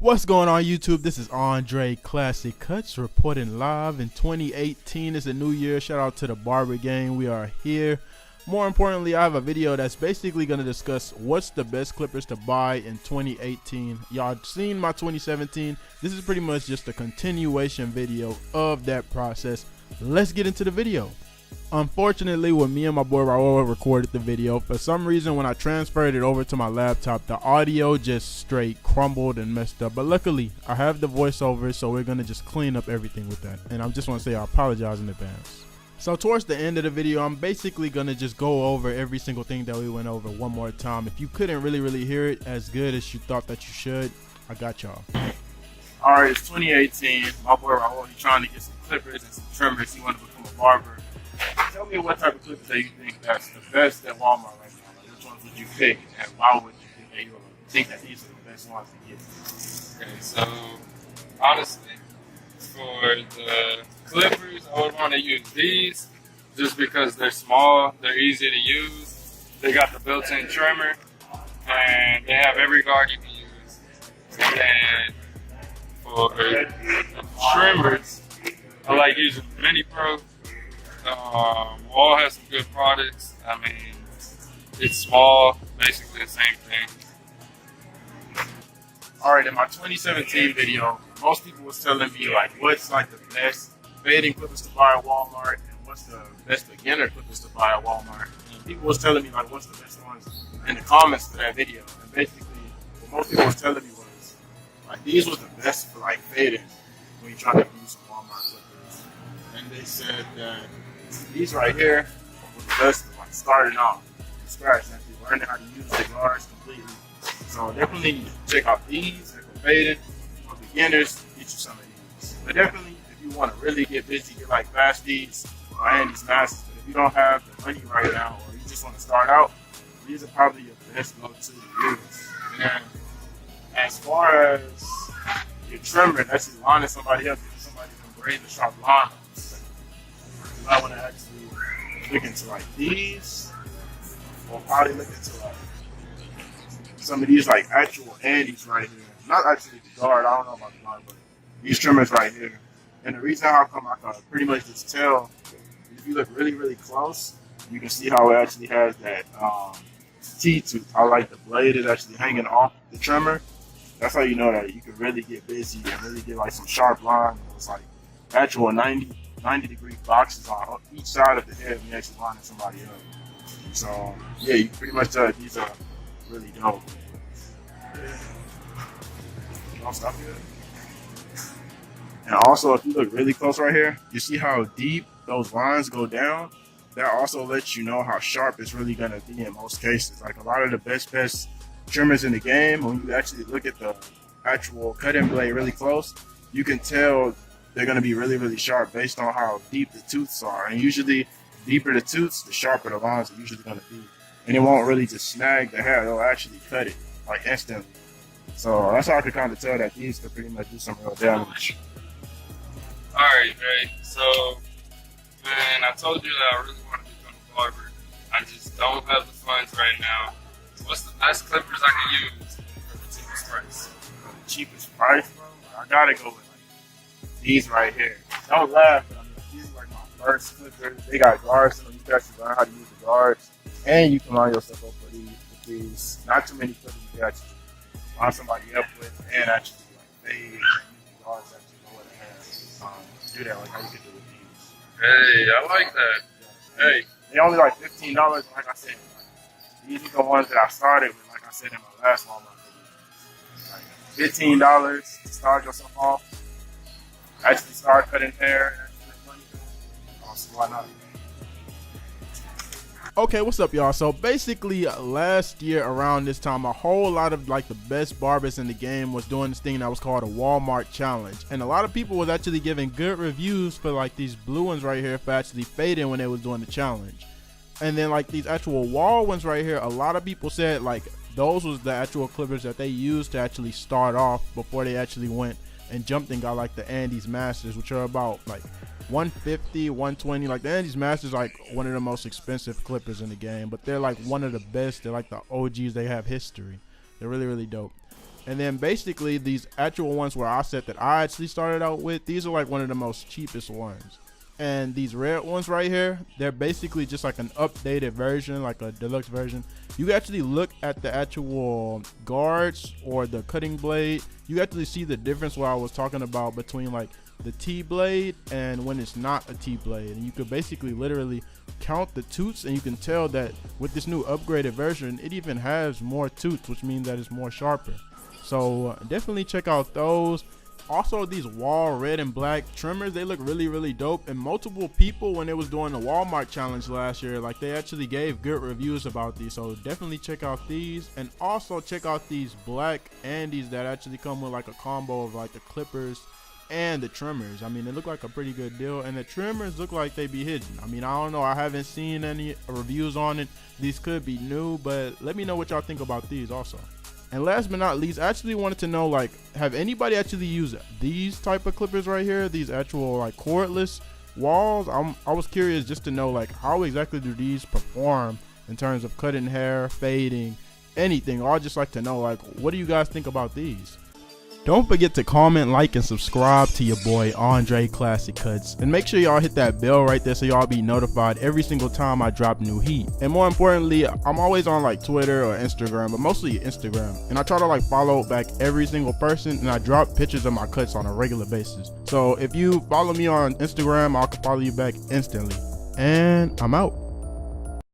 What's going on YouTube? This is Andre Classic Cuts reporting live in 2018. It's a new year. Shout out to the Barber gang. We are here. More importantly, I have a video that's basically going to discuss what's the best clippers to buy in 2018. Y'all seen my 2017. This is pretty much just a continuation video of that process. Let's get into the video. Unfortunately, when me and my boy Raul recorded the video, for some reason when I transferred it over to my laptop, the audio just straight crumbled and messed up. But luckily, I have the voiceover, so we're going to just clean up everything with that. And I just want to say I apologize in advance. So towards the end of the video, I'm basically going to just go over every single thing that we went over one more time. If you couldn't really hear it as good as you thought that you should, I got y'all. Alright, it's 2018. My boy Raul, he's trying to get some clippers and some trimmers. He want to become a barber. Tell me what type of clippers that you think that's the best at Walmart right now. Like, which ones would you pick, and why would you think that you think that these are the best ones to get? Okay, so honestly, for the clippers, I would want to use these just because they're small, they're easy to use, they got the built-in trimmer, and they have every guard you can use. And for the trimmers, I like using Mini Pro. Wal has some good products. I mean, it's small, basically the same thing. Alright, in my 2017 video, most people was telling me like what's like the best fading clippers to buy at Walmart and what's the best beginner clippers to buy at Walmart. And people was telling me like what's the best ones in the comments to that video. And basically, what most people was telling me was like these was the best for like fading when you try to use some Walmart clippers. And they said that these right here were the best for like starting off from scratch, actually learning how to use the guards completely. So definitely check out these and for fading. For beginners, get you some of these. But definitely, if you want to really get busy, get like Fasties or Andy's Masters. But if you don't have the money right now, or you just want to start out, these are probably your best go-to to use. And as far as your trimmer, that's just lining somebody else. If somebody can braid the sharp line. I want to actually look into like these, or probably look into like some of these like actual Andes right here. Not actually the guard, I don't know about the guard, but these trimmers right here. And the reason how come I can pretty much just tell, if you look really close, you can see how it actually has that T-tooth. I like the blade is actually hanging off the trimmer. That's how you know that you can really get busy and really get like some sharp lines. It's like actual 90-degree boxes on each side of the head when you're actually lining somebody up. So yeah, you can pretty much tell that these are really dope. Don't stop here. And also, if you look really close right here, you see how deep those lines go down. That also lets you know how sharp it's really gonna be in most cases. Like a lot of the best trimmers in the game, when you actually look at the actual cutting blade really close, you can tell they're going to be really sharp based on how deep the tooths are. And usually, deeper the tooths, the sharper the lines are usually going to be. And it won't really just snag the hair, it'll actually cut it, like instantly. So that's how I could kind of tell that these could pretty much do some real damage. Alright, Dre. So, man, I told you that I really want to become a barber. I just don't have the funds right now. What's the best clippers I can use for the cheapest price? The cheapest price, bro? I gotta go with these right here. Don't laugh, but I mean, these are like my first clippers. They got guards, so you can actually learn how to use the guards. And you can line yourself up for these. Not too many clippers you can actually line somebody up with and actually like fade and use the guards to actually go ahead and do that like how you could do with these. Hey, I like that. Yeah. Hey. They're only like $15, like I said. Like, these are the ones that I started with, like I said in my last Walmart video. Like $15 to start yourself off. Actually start cutting hair and make money. So why not? Okay, what's up y'all? So basically last year around this time, a whole lot of like the best barbers in the game was doing this thing that was called a Wal-Mart challenge. And a lot of people was actually giving good reviews for like these blue ones right here for actually fading when they was doing the challenge. And then like these actual Wal ones right here, a lot of people said like those was the actual clippers that they used to actually start off before they actually went and jumped and got like the Andy's Masters, which are about like 150, 120. Like the Andy's Masters like one of the most expensive clippers in the game, but they're like one of the best. They're like the OGs. They have history. They're really dope. And then basically these actual ones where I said that I actually started out with, these are like one of the most cheapest ones. And these red ones right here, they're basically just like an updated version, like a deluxe version. You actually look at the actual guards or the cutting blade, you actually see the difference what I was talking about between like the T blade and when it's not a T blade. And you could basically literally count the toots, and you can tell that with this new upgraded version, it even has more toots, which means that it's more sharper. So definitely check out those. Also, these Wall red and black trimmers, they look really dope. And multiple people, when they was doing the Walmart challenge last year, like they actually gave good reviews about these. So definitely check out these, and also check out these black Andys that actually come with like a combo of like the clippers and the trimmers. I mean, they look like a pretty good deal, and the trimmers look like they be hidden. I mean, I don't know, I haven't seen any reviews on it. These could be new, but let me know what y'all think about these also. And last but not least, I actually wanted to know, like, have anybody actually used these type of clippers right here, these actual like cordless Walls? I was curious just to know, like, how exactly do these perform in terms of cutting hair, fading, anything. Or I'd just like to know, like, what do you guys think about these? Don't forget to comment, like, and subscribe to your boy Andre Classic Cuts, and make sure y'all hit that bell right there so y'all be notified every single time I drop new heat. And more importantly, I'm always on like Twitter or Instagram, but mostly Instagram, and I try to like follow back every single person, and I drop pictures of my cuts on a regular basis. So if you follow me on Instagram, I'll follow you back instantly. And I'm out.